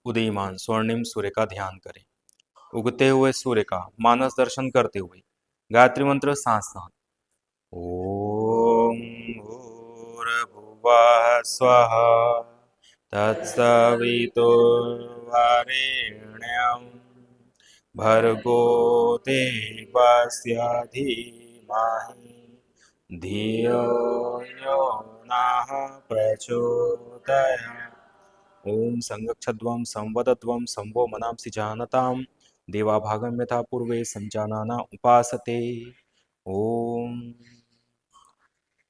उदीयमान स्वर्णिम सूर्य का ध्यान करें। उगते हुए सूर्य का मानस दर्शन करते हुए गायत्री मंत्र साथ साथ ओम भूर्भुवः स्वः तत्सवितुर्वरेण्यं भर्गो देवस्य धीमहि धियो यो नः प्रचोदयात्। ओम संगच्छध्वं संवदध्वं संवो मनांसि जानतां देवाभागं यथा पूर्वे संजानाना उपासते। ओम।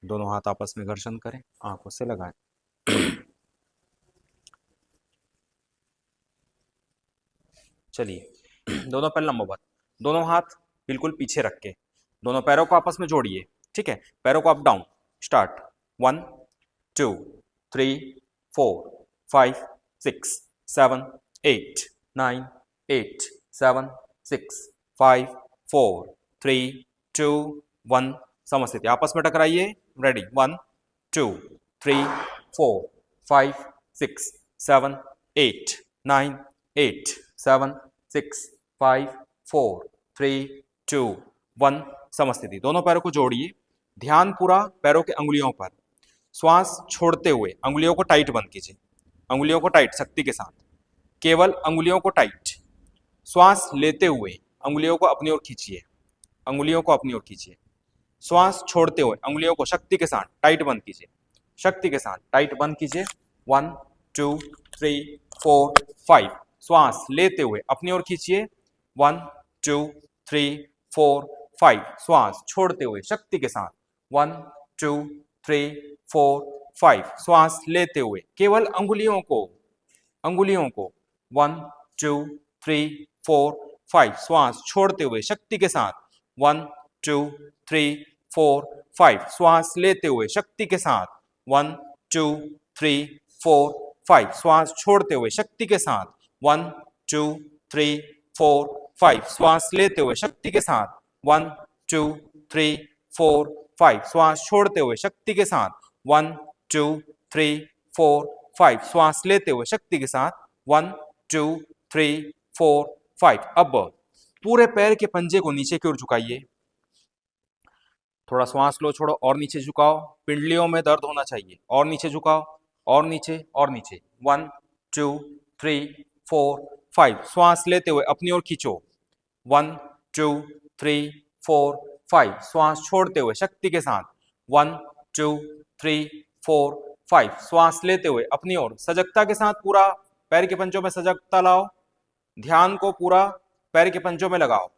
दोनों हाथ आपस में घर्षण करें, आंखों से लगाएं। चलिए दोनों पैर लंबवत, दोनों हाथ बिल्कुल पीछे रख के दोनों पैरों को आपस में जोड़िए। ठीक है, पैरों को अप डाउन। स्टार्ट। 1 2 3 4 5 6 7 8 9 8 7 6 5 4 3 2 1। समस्थिति आपस में टकराइए। रेडी। 1 2 3 4 5 6 7 8 9 8 7 6 5 4 3 2 1। समस्थिति। दोनों पैरों को जोड़िए। ध्यान पूरा पैरों के अंगुलियों पर। श्वास छोड़ते हुए अंगुलियों को टाइट बंद कीजिए। अंगुलियों को टाइट शक्ति के साथ, केवल अंगुलियों को टाइट। श्वास लेते हुए अंगुलियों को अपनी ओर खींचिए। अंगुलियों को अपनी ओर खींचिए। श्वास छोड़ते हुए अंगुलियों को शक्ति के साथ टाइट बंद कीजिए। शक्ति के साथ टाइट बंद कीजिए। 1 2 3 4 5। श्वास लेते हुए अपनी ओर खींचिए। 1 2 3 4 5। श्वास छोड़ते हुए शक्ति के साथ 1 2 3 4 5। श्वास लेते हुए केवल अंगुलियों को 1 2 3 4 5। श्वास छोड़ते हुए शक्ति के साथ 1 2 3 4 5। श्वास लेते हुए शक्ति के साथ 1 2 3 4 5। श्वास छोड़ते हुए शक्ति के साथ 1 2 3 4 5। श्वास लेते हुए शक्ति के साथ 1 2 3 4 5। श्वास छोड़ते हुए शक्ति के साथ 1 2 3 4 5। श्वास लेते हुए शक्ति के साथ 1 2 3 4 5। अब पूरे पैर के पंजे को नीचे की ओर झुकाइए। थोड़ा श्वास लो, छोड़ो और नीचे झुकाओ। पिंडलियों में दर्द होना चाहिए। और नीचे झुकाओ, और नीचे और नीचे। 1 2 3 4 5। श्वास लेते हुए अपनी ओर खींचो। 1 2 3 4 5। श्वास छोड़ते हुए शक्ति के साथ 1 2 3 4 5। श्वास लेते हुए अपनी ओर सजगता के साथ पूरा पैर के पंजों में सजगता लाओ। ध्यान को पूरा पैर के पंजों में लगाओ।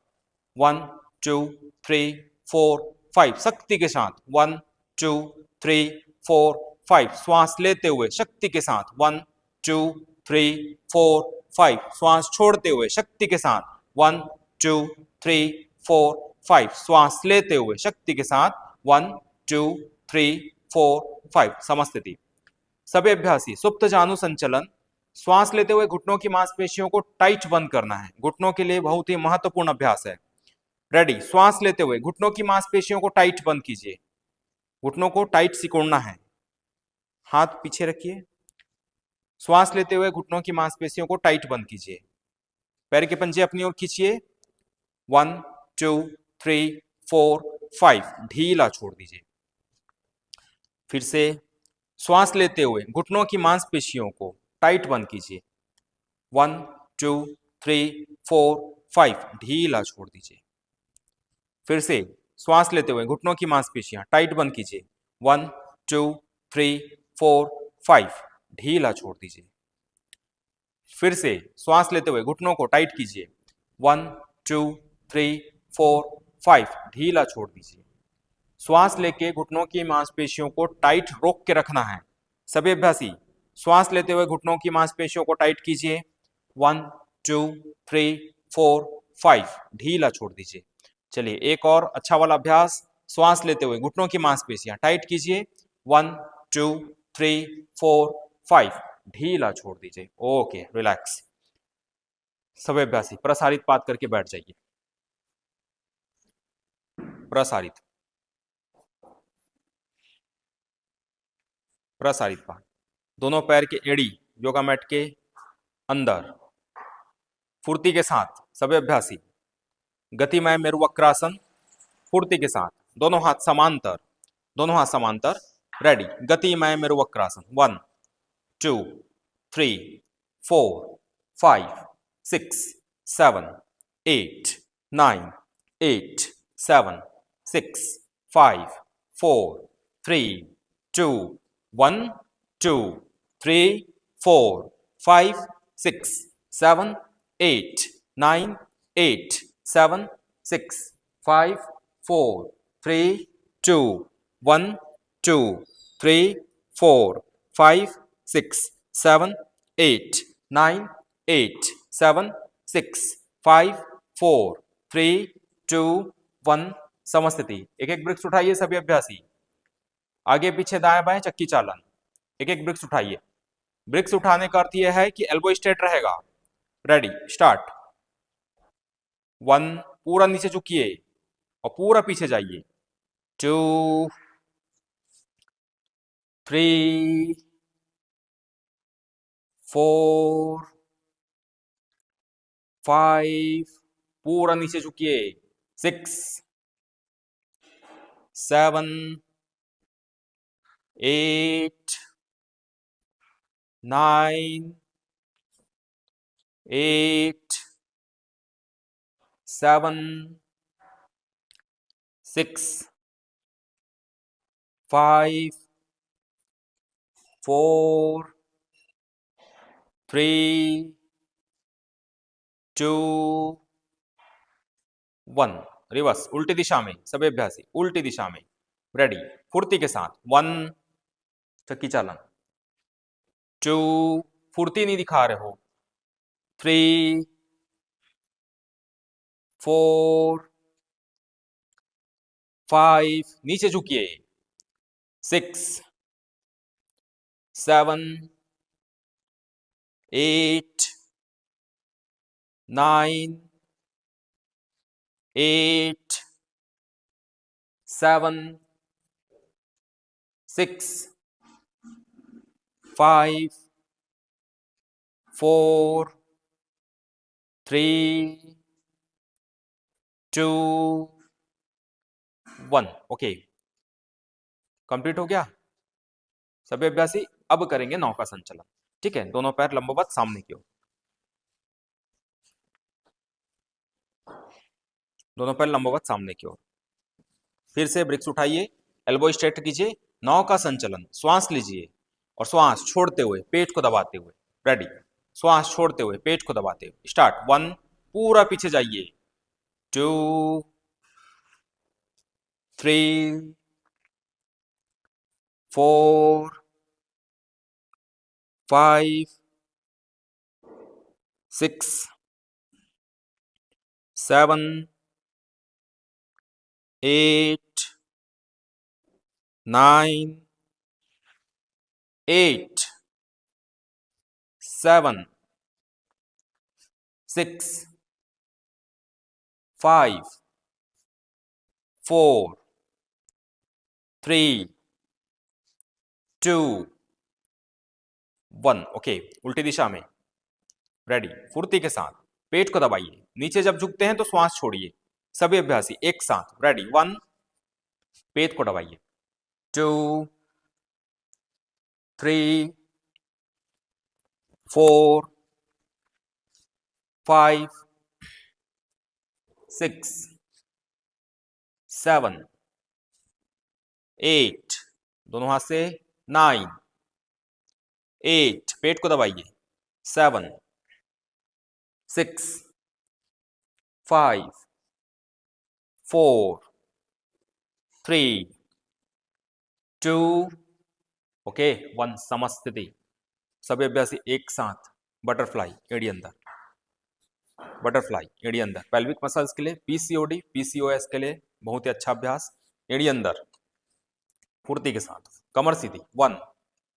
1 2 3 4 5। शक्ति के साथ 1 2 3 4 5। श्वास लेते हुए शक्ति के साथ 1 2 3 4 5। श्वास छोड़ते हुए शक्ति के साथ 1 2 3 4 5। श्वास लेते हुए शक्ति के साथ 1 2 3 4 5। समस्थिति। सभी अभ्यासी सुप्त जानु संचलन। श्वास लेते हुए घुटनों की मांसपेशियों को टाइट बंद करना है। घुटनों के लिए बहुत ही महत्वपूर्ण अभ्यास है। रेडी। श्वास लेते हुए घुटनों की मांसपेशियों को टाइट बंद कीजिए। घुटनों को टाइट सिकोड़ना है। हाथ पीछे रखिए। श्वास लेते हुए घुटनों की मांसपेशियों को टाइट बंद कीजिए। पैर के पंजे अपनी ओर खींचिए। 1 2 3 4 5। ढीला छोड़ दीजिए। फिर से श्वास लेते हुए घुटनों की मांसपेशियों को टाइट बंद कीजिए। 1 2 3 4 5। ढीला छोड़ दीजिए। फिर से श्वास लेते हुए घुटनों की मांसपेशियां टाइट बंद कीजिए। 1 2 3 4 5। ढीला छोड़ दीजिए। फिर से श्वास लेते हुए घुटनों को टाइट कीजिए। 1 2 3 4 5। ढीला छोड़ दीजिए। श्वास लेके घुटनों की मांसपेशियों को टाइट रोक के रखना है। सभी अभ्यासी श्वास लेते हुए घुटनों की मांसपेशियों को टाइट कीजिए। 1 2 3 4 5। ढीला छोड़ दीजिए। चलिए एक और अच्छा वाला अभ्यास। श्वास लेते हुए घुटनों की मांसपेशियां टाइट कीजिए। 1 2 3 4 5। ढीला छोड़ दीजिए। Okay, relax. सभी अभ्यासी प्रसारित पात करके बैठ जाइए। प्रसारित प्रसारित पात। दोनों पैर के एड़ी योगा मैट के अंदर, फुर्ती के साथ सभी अभ्यासी। गतिमय मेरुवक्रासन, फुर्ती के साथ, दोनों हाथ समांतर, दोनों हाथ समांतर, रेडी। गतिमय मेरुवक्रासन, 1 2 3 4 5 6 7 8 9 8 7 6 5 4 3 2 1 2 3 4 5 6 7 8 9 8 7 6 5 4 3 2 1 2 3 4 5 6 7 8 9 8 7 6 5 4 3 2 1 समस्थिति। एक एक वृक्ष उठाइए सभी अभ्यासी। आगे पीछे दाएं बाएं चक्की चालन। एक एक वृक्ष उठाइए। वृक्ष उठाने का अर्थ यह है कि एल्बो स्ट्रेट रहेगा। Ready, start. 1, पूरा नीचे झुकिए और पूरा पीछे जाइए। 2 3 4 5, पूरा नीचे झुकिए। 6 7 8 9 8 7 6 5 4 3 2 1। रिवर्स, उल्टी दिशा में सभी अभ्यासी, उल्टी दिशा में। रेडी, फुर्ती के साथ। 1, चक्की चालन। 2, फुर्ती नहीं दिखा रहे हो। 3 4 5, नीचे झुकिए। 6 7 8 9 8 7 6 5 4 3 2 1। ओके, कंप्लीट हो गया सभी अभ्यासी। अब करेंगे नौ का संचलन। ठीक है, दोनों पैर लंबवत सामने की ओर, दोनों पैर लंबवत सामने की ओर। फिर से वृक्ष उठाइए, एल्बो स्ट्रेट कीजिए, नौ का संचलन। श्वास लीजिए और श्वास छोड़ते हुए पेट को दबाते हुए। रेडी, श्वास छोड़ते हुए पेट को दबाते हुए। स्टार्ट। 1, पूरा पीछे जाइए। 2 3 4 5 6 7 8 9 8 7 6 5 4 3 2 1। ओके, उल्टी दिशा में। रेडी, फुर्ती के साथ पेट को दबाइए। नीचे जब झुकते हैं तो श्वास छोड़िए। सभी अभ्यासी एक साथ। रेडी, 1, पेट को दबाइए। 2 3 4 5 6 7 8, दोनों हाथ से। 9 8, पेट को दबाइए। 7 6 5 4 3 2 ओके 1। समस्थिति। सभी अभ्यासी एक साथ। बटरफ्लाई, एड़ी अंदर। बटरफ्लाई, एड़ी अंदर। पेल्विक मसल्स के लिए, पीसीओडी पीसीओएस के लिए बहुत ही अच्छा अभ्यास। एड़ी अंदर, फुर्ती के साथ, कमर सीधी। 1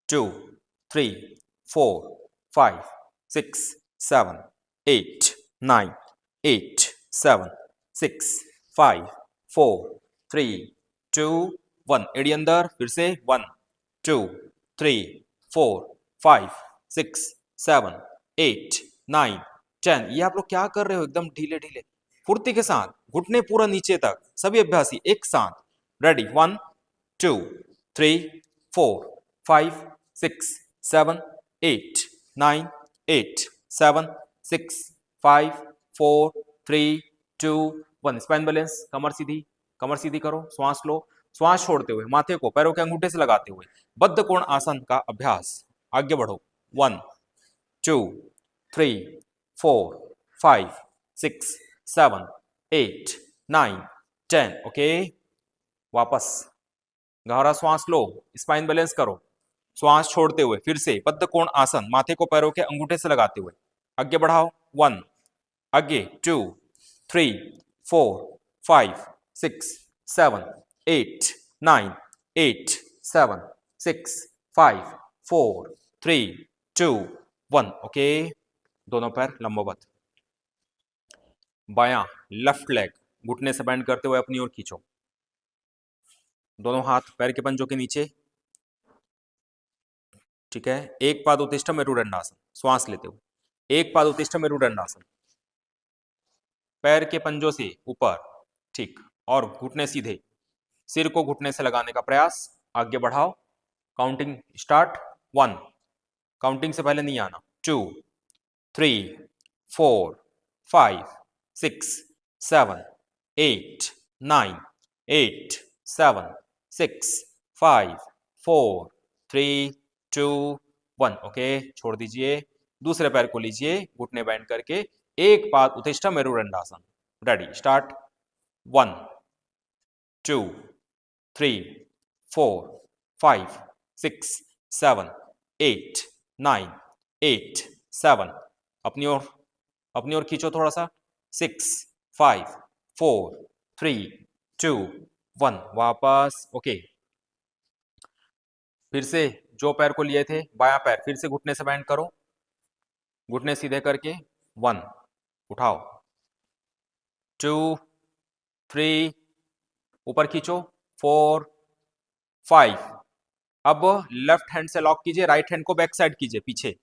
2 3 4 5 6 7 8 9 8 7 6 5 4 3 2 1। एड़ी अंदर, फिर से। 1 2 3 4 5 6 7 8 9 10। ये आप लोग क्या कर रहे हो, एकदम ढीले ढीले फुर्ती के साथ, घुटने पूरा नीचे तक, सभी अभ्यासी एक साथ। रेडी, 1 2 3 4 5 6 7 8 9 8 7 6 5 4 3 2 1। स्पाइन बैलेंस, कमर सीधी करो, श्वास लो, श्वास छोड़ते हुए माथे को पैरों के अंगूठे से लगाते हुए बद्ध कोण आसन का अभ्यास। आगे बढ़ो, 1 2 3 4 5 6 7 8 9 10। ओके, वापस गहरा श्वास लो, स्पाइन बैलेंस करो, श्वास छोड़ते हुए फिर से बद्ध कोण आसन, माथे को पैरों के अंगूठे से लगाते हुए आगे बढ़ाओ। 1, आगे 2 3 4 5 6 7 8 9 8 7 6 5 4 3 2 1। ओके, दोनों पैर लंबवत, बायां लेफ्ट लेग घुटने से बेंड करते हुए अपनी ओर खींचो, दोनों हाथ पैर के पंजों के नीचे, ठीक है। एक पाद उत्तिष्ठ मेरुदंडासन, श्वास लेते हुए, एक पाद उत्तिष्ठ मेरुदंडासन, पैर के पंजों से ऊपर, ठीक, और घुटने सीधे, सिर को घुटने से लगाने का प्रयास। आगे बढ़ाओ, काउंटिंग स्टार्ट, 1, काउंटिंग से पहले नहीं आना, 2 3 4 5 6 7 8 9 8 7 6 5 4 3 2 1। ओके, छोड़ दीजिए, दूसरे पैर को लीजिए घुटने बैंड करके, एक पाद उत्तिष्ठ मेरुदंडासन। Ready, start, 1 2 3 4 5 6 7 8 9 8 7। अपनी ओर खींचो थोड़ा सा, 6 5 4 3 2 1। वापस। ओके, फिर से जो पैर को लिए थे बायां पैर फिर से घुटने से बैंड करो, घुटने सीधे करके, 1, उठाओ, 2 3, ऊपर खींचो, 4 5। अब लेफ्ट हैंड से लॉक कीजिए, राइट हैंड को बैक साइड कीजिए, पीछे,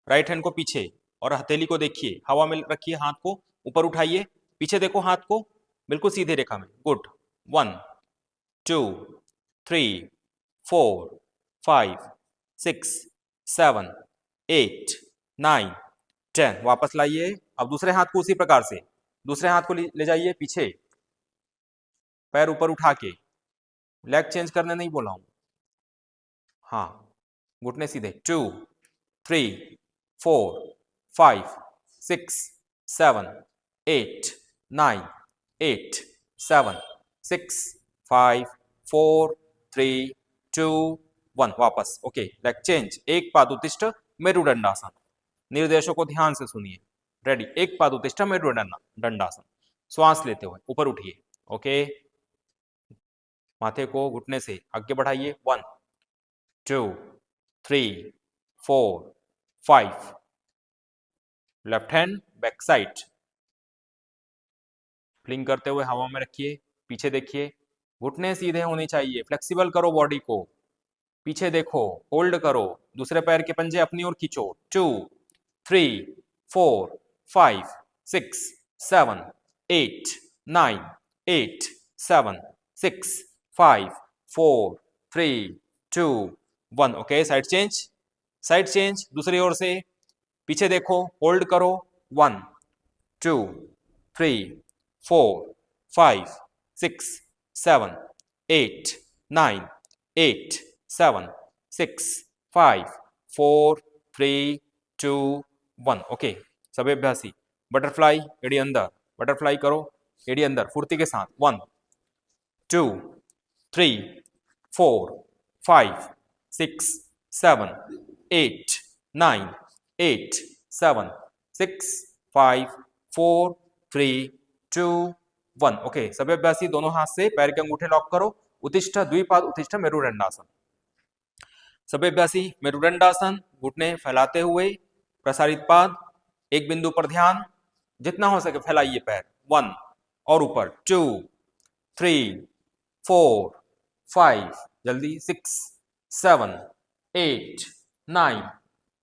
राइट हैंड को पीछे, और हथेली को देखिए, हवा में रखिए, हाथ को ऊपर उठाइए, पीछे देखो हाथ को, बिल्कुल सीधे रेखा में, गुड। 1 2 3 4 5 6 7 8 9 10। वापस लाइए, अब दूसरे हाथ को उसी प्रकार से, दूसरे हाथ को ले जाइए पीछे, पैर ऊपर उठा के, लेग चेंज करने नहीं बोला हूं, हाँ, घुटने सीधे, 2 3 4 5 6 7 8 9 8 7 6 5 4 3 2 1। वापस। ओके, लेग चेंज, एक पाद उत्तिष्ठ मेरुदंडासन, निर्देशों को ध्यान से सुनिए। रेडी, एक पाद उत्तिष्ठ मेरुदंडासन, श्वास लेते हुए ऊपर उठिए। ओके, माथे को घुटने से आगे बढ़ाइए, 1 2 3 4 5। Left hand back side, fling करते हुए हवा में रखिए, पीछे देखिए, घुटने सीधे होने चाहिए, फ्लेक्सिबल करो बॉडी को, पीछे देखो, होल्ड करो, दूसरे पैर के पंजे अपनी ओर खींचो, 2 3 4 5 6 7 8 9 8 7 6 5 4 3 2 1। ओके, साइड चेंज, दूसरी ओर से, पीछे देखो, होल्ड करो, 1 2 3 4 5 6 7 8 9 8 7 6 5 4 3 2 1। ओके, सभी अभ्यासी बटरफ्लाई, एड़ी अंदर, बटरफ्लाई करो, एड़ी अंदर, फुर्ती के साथ, 1 2 3 4 5 6 7 8 9 8 7 6 5 4 3 2 1। ओके, सभी अभ्यासी दोनों हाथ से पैर के अंगूठे लॉक करो, उत्तिष्ठ द्विपाद उत्तिष्ठ मेरुदंडासन। सभी अभ्यासी मेरुदंडासन, घुटने फैलाते हुए, प्रसारित पाद, एक बिंदु पर ध्यान, जितना हो सके फैलाइए पैर, 1, और ऊपर, 2 3 4 5, जल्दी, 6 7 8 9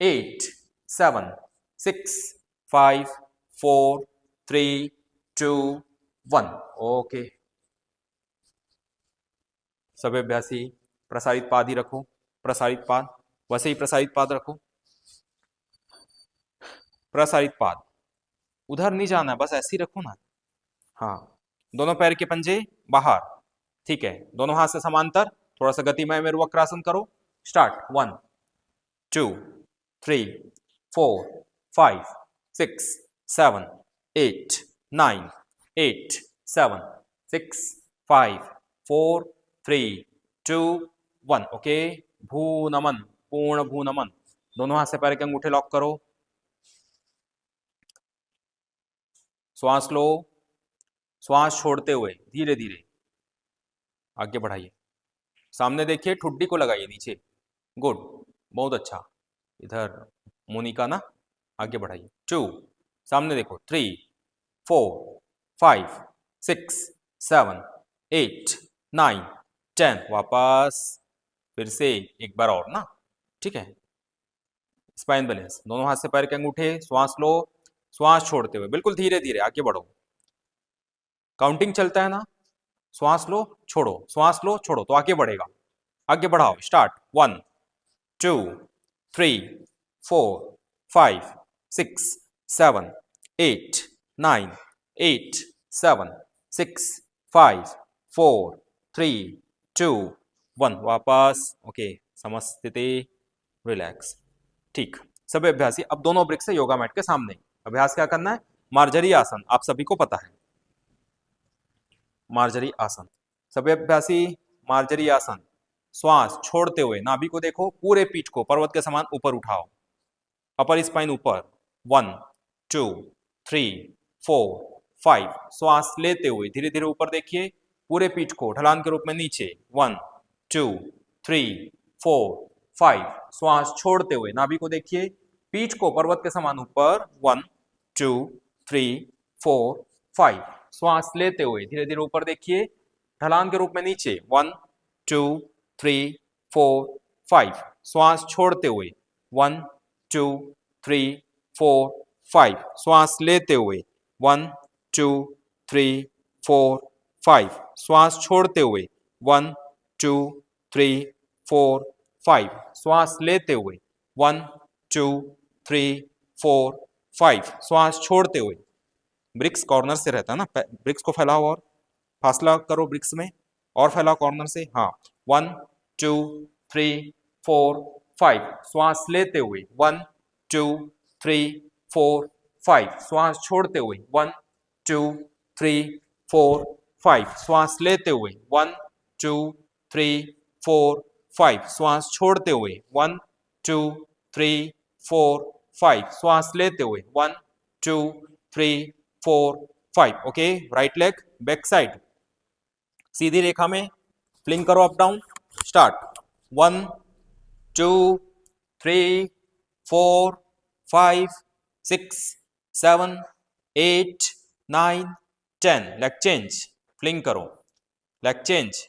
8 7 6 5 4 3 2 1। ओके, सभी अभ्यासी प्रसारित पाद ही रखो, प्रसारित पाद वैसे ही प्रसारित पाद रखो। प्रसारित पाद उधर नहीं जाना है, बस ऐसे ही रखो ना। हाँ, दोनों पैर के पंजे बाहर, ठीक है, दोनों हाथ से समांतर, थोड़ा सा गतिमय में वक्रासन करो। स्टार्ट 1 2 3 4 5 6 7 8 9 8 7 6 5 4 3 2 1। ओके, भू नमन, पूर्ण भू नमन। दोनों हाथ से पैर के अंगूठे लॉक करो। श्वास लो, श्वास छोड़ते हुए धीरे धीरे आगे बढ़ाइए। सामने देखिए, ठुड्डी को लगाइए नीचे। गुड, बहुत अच्छा। इधर मोनिका ना, आगे बढ़ाइए। 2, सामने देखो। 3 4 5 6 7 8 9 10। वापस फिर से एक बार और ना, ठीक है। स्पाइन बैलेंस, दोनों हाथ से पैर के अंगूठे, श्वास लो, श्वास छोड़ते हुए बिल्कुल धीरे धीरे आगे बढ़ो। काउंटिंग चलता है ना, श्वास लो छोड़ो, श्वास लो छोड़ो, तो आगे बढ़ेगा। आगे बढ़ाओ। स्टार्ट 1 2 3 4 5 6 7 8 9 8 7 6 5 4 3 2 1। वापस। ओके, समस्थिति, रिलैक्स। ठीक, सभी अभ्यासी अब दोनों ब्रिक्स से योगा मैट के सामने। अभ्यास क्या करना है? मार्जरी आसन, आप सभी को पता है मार्जरी आसन। सभी अभ्यासी मार्जरी आसन। श्वास छोड़ते हुए नाभि को देखो, पूरे पीठ को पर्वत के समान ऊपर उठाओ। अपर स्पाइन ऊपर। 1 2 3 4 5। श्वास लेते हुए धीरे धीरे ऊपर देखिए, पूरे पीठ को ढलान के रूप में नीचे। 1 2 3 4 5। श्वास छोड़ते हुए नाभि को देखिए, पीठ को पर्वत के समान ऊपर। 1 2 3 4 5। श्वास लेते हुए धीरे धीरे ऊपर देखिए, ढलान के रूप में नीचे। 1 2 3 4 5। श्वास छोड़ते हुए 1 2 3 4 5। श्वास लेते हुए 1 2 3 4 5। श्वास छोड़ते हुए 1 2 3 4 5। श्वास लेते हुए 1 2 3 4 5। श्वास छोड़ते हुए, ब्रिक्स कॉर्नर से रहता है ना, ब्रिक्स को फैलाओ और फासला करो ब्रिक्स में, और फैलाओ कॉर्नर से। हाँ, 1 2 3 4 5। श्वास लेते हुए 1 2 3 4 5। श्वास छोड़ते हुए 1 2 3 4 5। श्वास लेते हुए 1 2 3 4 5। श्वास छोड़ते हुए 1 2 3 4 5। श्वास लेते हुए 1 2 3 4 5। Okay, right leg back side, सीधी रेखा में फ्लिंग करो up down. Start 1 2 3 4 5 6 7 8 9 10। Leg change, fling करो, leg change.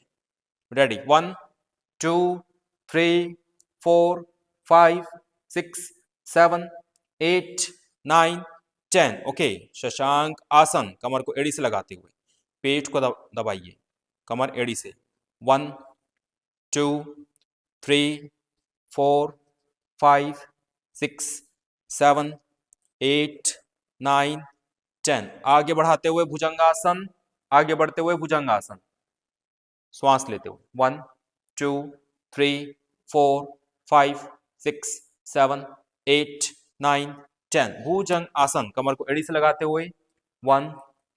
Ready, 1 2 3 4 5 6 7 8 9 10। Okay, Shashank आसन, कमर को एड़ी से लगाते हुए पेट को दबाइए, कमर एड़ी से। 1 2 3 4 5 6 7 8 9 10। आगे बढ़ाते हुए भुजंगासन, आगे बढ़ते हुए भुजंगासन। श्वास लेते हुए 1 2 3 4 5 6 7 8 9 10। भुजंग आसन, कमर को एड़ी से लगाते हुए 1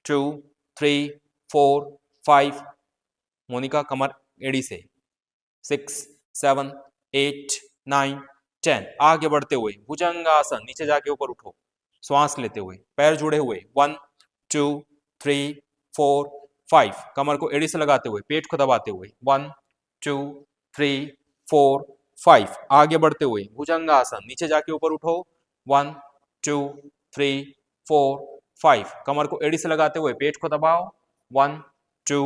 2 3 4 5। मोनिका, कमर एड़ी से। 6 7 8 9 10। आगे बढ़ते हुए भुजंगासन, नीचे जाके ऊपर उठो, श्वास लेते हुए, पैर जुड़े हुए। 1 2 3 4 5। कमर को एड़ी से लगाते हुए, पेट को दबाते हुए। 1 2 3 4 5। आगे बढ़ते हुए भुजंगासन, नीचे जाके ऊपर उठो। 1 2 3 4 5। कमर को एड़ी से लगाते हुए पेट को दबाओ। 1 2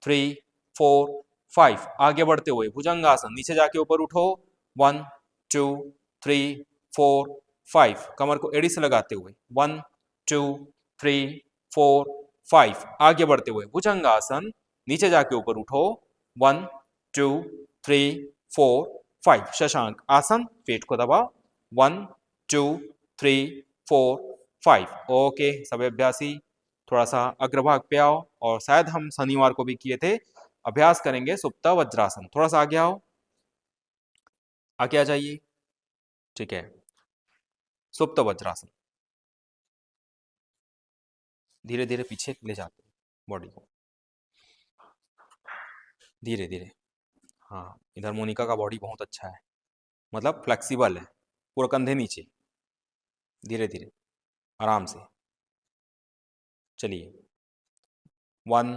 3 4 5। आगे बढ़ते हुए भुजंगासन, नीचे जाके ऊपर उठो। 1 2 3 4 5, कमर को एड़ी से लगाते हुए 1 2 3 4 5, आगे बढ़ते हुए भुजंगासन, नीचे जाके ऊपर उठो 1 2 3 4 5, शशांक आसन, पेट को दबाओ 1 2 3 4 5। ओके सभी अभ्यासी थोड़ा सा अग्रभाग पे आओ, और शायद हम शनिवार को भी किए थे, अभ्यास करेंगे सुप्त वज्रासन। थोड़ा सा आगे आओ, आगे आ जाइए, ठीक है। सुप्त वज्रासन, धीरे धीरे पीछे ले जाते हैं बॉडी को, धीरे धीरे। हाँ, इधर मोनिका का बॉडी बहुत अच्छा है, मतलब फ्लेक्सिबल है, पूरा कंधे नीचे, धीरे धीरे आराम से चलिए। 1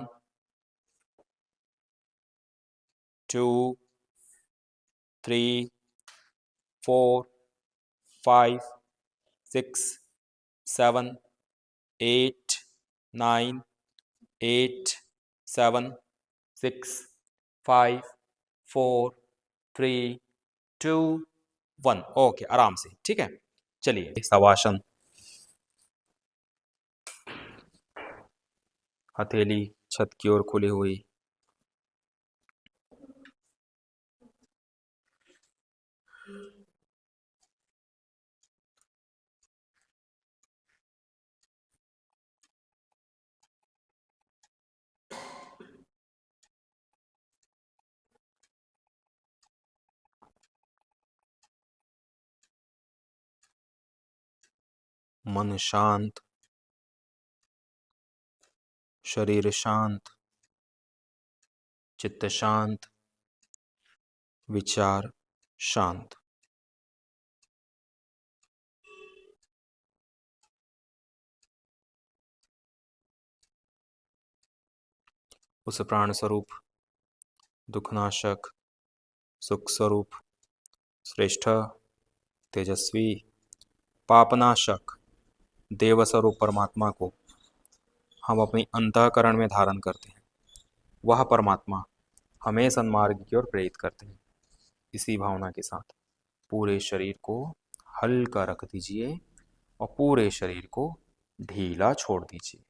2 3 4 5 6 7 8 9 8 7 6 5 4 3 2 1। ओके, आराम से, ठीक है। चलिए शवासन, हथेली छत की ओर खुली हुई, मन शांत, शरीर शांत, चित्त शांत, विचार शांत। उस प्राण स्वरूप, दुखनाशक, सुख स्वरूप, श्रेष्ठ, तेजस्वी, पापनाशक, देव स्वरूप परमात्मा को हम अपनी अंतःकरण में धारण करते हैं। वह परमात्मा हमें सन्मार्ग की ओर प्रेरित करते हैं। इसी भावना के साथ पूरे शरीर को हल्का रख दीजिए और पूरे शरीर को ढीला छोड़ दीजिए।